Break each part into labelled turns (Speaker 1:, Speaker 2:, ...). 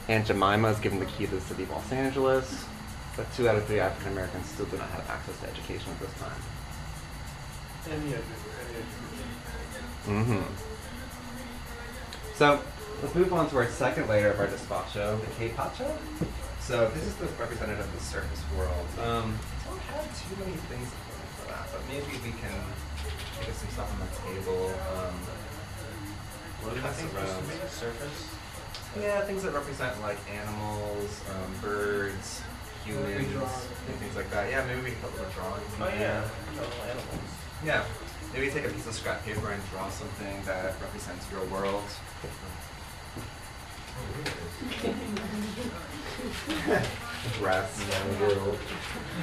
Speaker 1: Aunt Jemima is given the key to the city of Los Angeles, but 2 out of 3 African Americans still do not have access to education at this time. So let's move on to our second layer of our despacho, the K-Pacho. So this is the representative of the surface world. Don't have too many things for that, but maybe we can get some stuff on the table.
Speaker 2: What are the things supposed to be? Surface?
Speaker 1: Yeah, things that represent like animals, birds, humans, and things like that. Yeah, maybe we can put little drawings in there.
Speaker 2: Animals.
Speaker 1: Yeah. Maybe take a piece of scrap paper and draw something that represents your world. Grass in the world.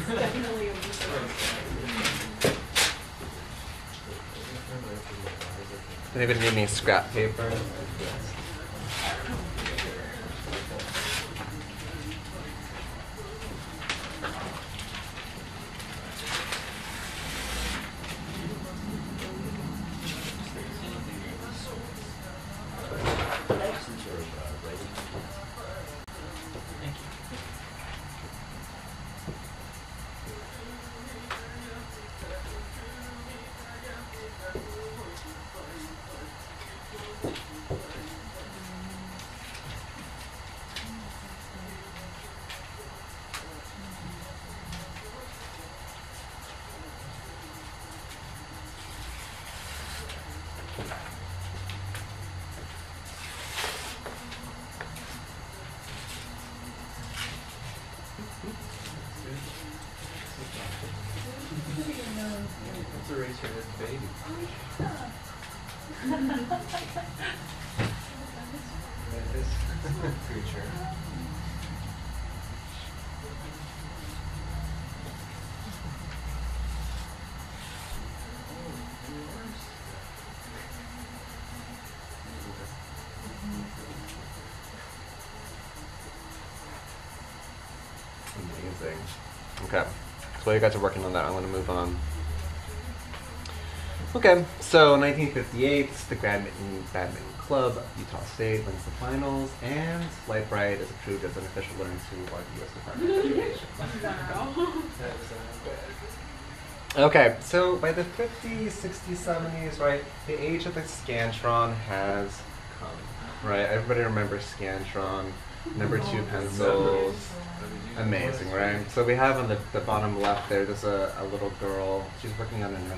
Speaker 3: Definitely
Speaker 1: Anybody need any scrap paper?
Speaker 2: Let's erase her as baby. This creature.
Speaker 1: Amazing. Okay. So while you guys are working on that, I'm going to move on. Okay, so 1958, the Badminton Club of Utah State wins the finals, and Light-Bright is approved as an official learning tool by the U.S. Department of Education.
Speaker 3: Wow.
Speaker 1: Okay, so by the 50s, 60s, 70s, right, the age of the Scantron has come, right? Everybody remembers Scantron, number 2 pencils. Amazing, right? So we have on the bottom left there's a little girl. She's working on an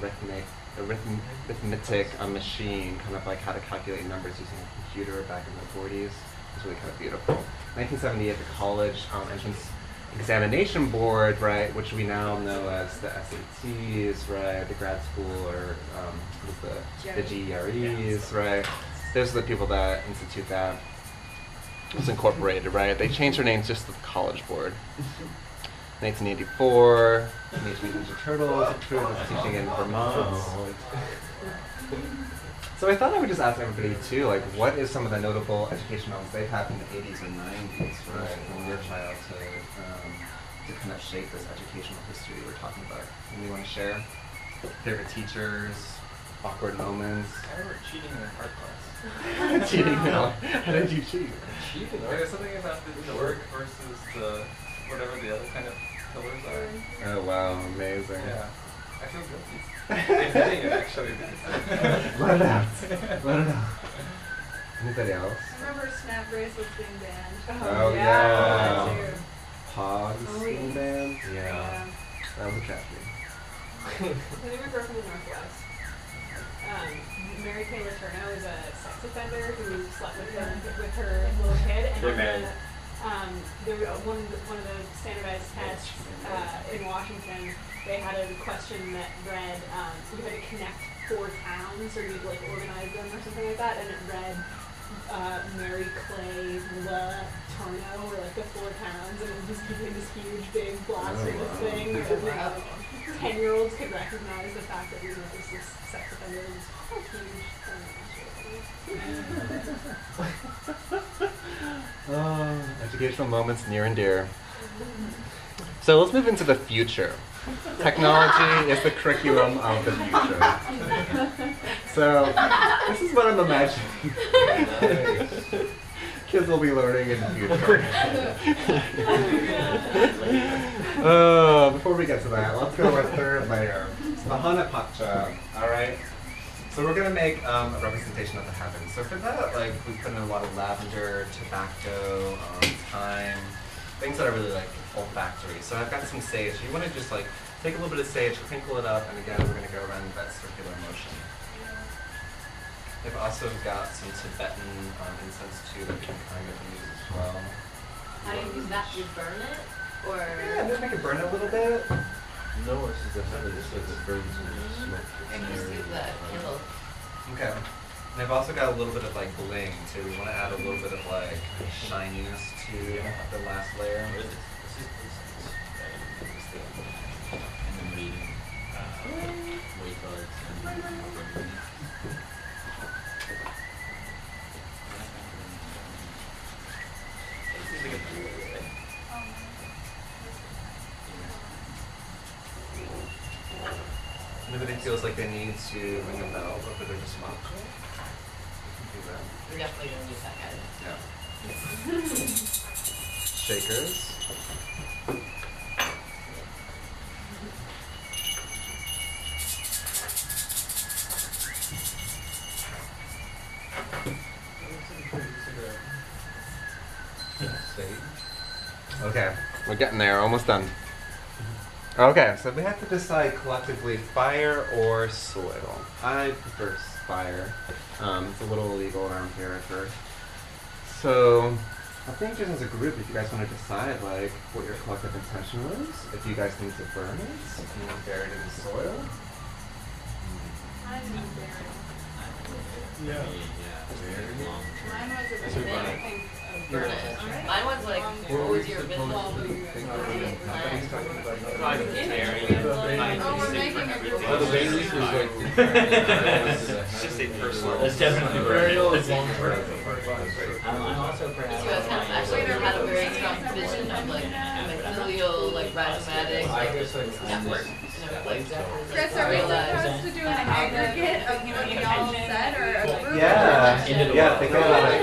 Speaker 1: arithmetic machine, kind of like how to calculate numbers using a computer back in the 40s. It's really kind of beautiful. 1978, the college entrance examination board, right, which we now know as the SATs, right, the grad school, or the GREs, right? Those are the people that institute that. Was incorporated, right? They changed their names just to the College Board. 1984, Teenage Mutant Ninja Turtles approved as teaching in Vermont. So I thought I would just ask everybody too, like, what is some of the notable education moments they've had in the 80s and 90s, right, from your childhood, to kind of shape this educational history we're talking about? Anyone want to share? Favorite teachers, awkward moments?
Speaker 2: I remember cheating in art class.
Speaker 1: Cheating now. How did you cheat?
Speaker 2: Cheating? There's something about the work versus the whatever the other kind of pillars are.
Speaker 1: Oh wow, amazing.
Speaker 2: Yeah. I feel guilty. Admitting it actually.
Speaker 1: Let it out. Let it out. Anybody else?
Speaker 3: I remember snap bracelets being banned.
Speaker 1: Oh,
Speaker 3: yeah.
Speaker 1: yeah.
Speaker 3: Too.
Speaker 1: Hogs
Speaker 3: Oh,
Speaker 1: being
Speaker 3: yeah.
Speaker 1: banned?
Speaker 3: Yeah.
Speaker 1: That was a tragedy.
Speaker 3: I think we grew up in the Northwest. Mary Kay Letourneau is a sex offender who slept with her little kid, and one of the standardized tests in Washington, they had a question that read, you had to connect 4 towns, or you'd like organize them or something like that, and it read Mary Clay Letourneau, or like the 4 towns, and it was just giving this huge big blast thing, and like 10-year-olds could recognize the fact that we know this sex offender was huge.
Speaker 1: Educational moments near and dear. So let's move into the future. Technology is the curriculum of the future. So this is what I'm imagining. Kids kids will be learning in the future. Before we get to that, let's go to our third layer. It's the Hana Pacha, all right? So we're gonna make a representation of the heavens. So for that, like, we put in a lot of lavender, tobacco, thyme, things that are really like olfactory. So I've got some sage. You wanna just like take a little bit of sage, crinkle it up, and again, we're gonna go around that circular motion. They've also got some Tibetan incense too that we can kind of use as well.
Speaker 4: How do you use that? You burn it? Or?
Speaker 1: Yeah, just make it burn a little bit.
Speaker 5: No, it's just the heaven, it's like it burns and smoke.
Speaker 4: I can just use that candle.
Speaker 1: Okay. And I've also got a little bit of like bling too. We want to add a little bit of like shininess to the last layer.
Speaker 6: And then reading weight cards and
Speaker 1: Anybody feels like they need to ring a bell, a little bit of a spot. We can do that.
Speaker 4: We're definitely going to use that, guys.
Speaker 1: Yeah. Shakers. Okay, we're getting there, almost done. Okay, so we have to decide collectively fire or soil. I prefer fire. It's a little illegal around here at first. So I think just as a group, if you guys want to decide like what your collective intention is, if you guys need to burn it, if you want to bury it in the soil.
Speaker 6: yeah, very long term.
Speaker 3: Mine was a
Speaker 5: That's
Speaker 3: bit,
Speaker 5: right.
Speaker 3: I think,
Speaker 4: Burn it. Mine was like, what was your business?
Speaker 3: well,
Speaker 4: Like,
Speaker 5: Oh, the babies was like
Speaker 6: Just a personal.
Speaker 5: It's definitely burial is long term.
Speaker 6: I'm also
Speaker 4: you guys kind of actually had a very strong vision of like mycelial, like rhizomatic, like network.
Speaker 7: Chris, are we supposed to do an aggregate of what y'all said or a group?
Speaker 1: Yeah, think about it.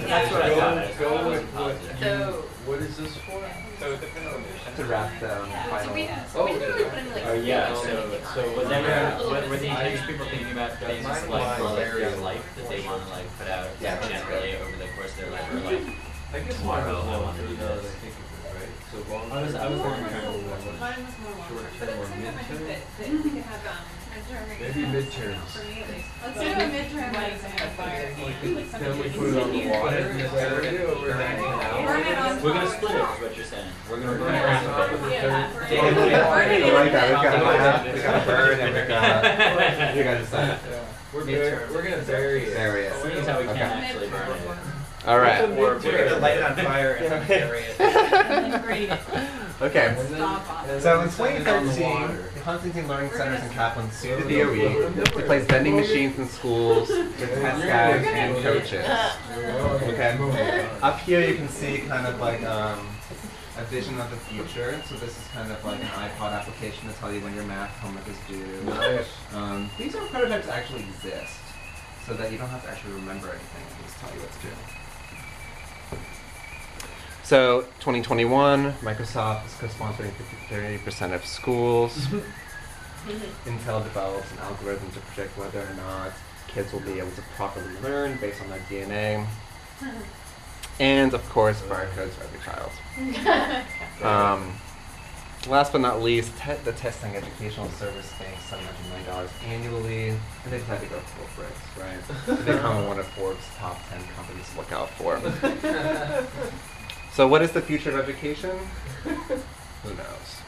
Speaker 6: That's what I thought.
Speaker 5: Go with what
Speaker 4: So,
Speaker 5: what is this for?
Speaker 2: So it depends on the
Speaker 1: To wrap the final.
Speaker 4: we didn't really put any like.
Speaker 6: Yeah,
Speaker 4: or
Speaker 6: so
Speaker 4: anything on it.
Speaker 6: was
Speaker 4: Like,
Speaker 6: there,
Speaker 4: a little
Speaker 6: were
Speaker 4: bit
Speaker 6: the
Speaker 4: of
Speaker 6: intentions people thinking about things like for like their life that they want to like put out
Speaker 1: Yeah, that's
Speaker 6: generally over the course of their life, or like
Speaker 5: I guess mine was long term, now that I think of it, right? So long term.
Speaker 6: I was wondering
Speaker 3: Mine was more long
Speaker 5: Short
Speaker 3: term, but
Speaker 5: term or
Speaker 3: it's something I think
Speaker 5: mid-term?
Speaker 3: that we could have
Speaker 5: Maybe midterms.
Speaker 3: for me at least.
Speaker 7: Let's do a midterm.
Speaker 3: Writing something on fire, like something
Speaker 5: Then we
Speaker 3: that
Speaker 5: put it on the
Speaker 3: you
Speaker 5: water
Speaker 3: need.
Speaker 5: in this area over
Speaker 7: Burn it
Speaker 5: there.
Speaker 7: on
Speaker 6: we're gonna
Speaker 7: top.
Speaker 6: split it, is what you're saying. We're gonna burn
Speaker 5: Burn
Speaker 6: it
Speaker 5: it on top of
Speaker 6: around
Speaker 5: the
Speaker 6: the
Speaker 3: Yeah.
Speaker 5: third.
Speaker 1: I like that. We got a bird and we got. You guys decide.
Speaker 5: We're gonna bury it.
Speaker 1: Bury it.
Speaker 6: Seeing how we
Speaker 1: Okay.
Speaker 6: can actually burn it.
Speaker 1: All right.
Speaker 5: Or we're gonna light it on
Speaker 2: fire and then bury it.
Speaker 1: Okay.
Speaker 3: Stop on it.
Speaker 1: So in 2013, the Huntington Learning Centers and Kaplan sued the DOE to place vending machines in schools with test guides and coaches. Okay. Up here you can see kind of like a vision of the future. So this is kind of like an iPod application to tell you when your math homework is due.
Speaker 5: Nice.
Speaker 1: These are prototypes that actually exist, so that you don't have to actually remember anything. They just tell you what to do. So 2021, Microsoft is co-sponsoring 30% of schools. Intel develops an algorithm to predict whether or not kids will be able to properly learn based on their DNA. And of course, barcodes for every child. Last but not least, the Testing Educational Service pays $700 million annually, and they decide to go corporate, right? They become one of Forbes' top 10 companies to look out for. So what is the future of education? Who knows?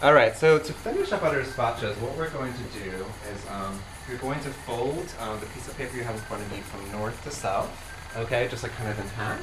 Speaker 1: All right, so to finish up our spatchas, what we're going to do is you're going to fold the piece of paper you have in front of you from north to south, okay, just like kind of in half.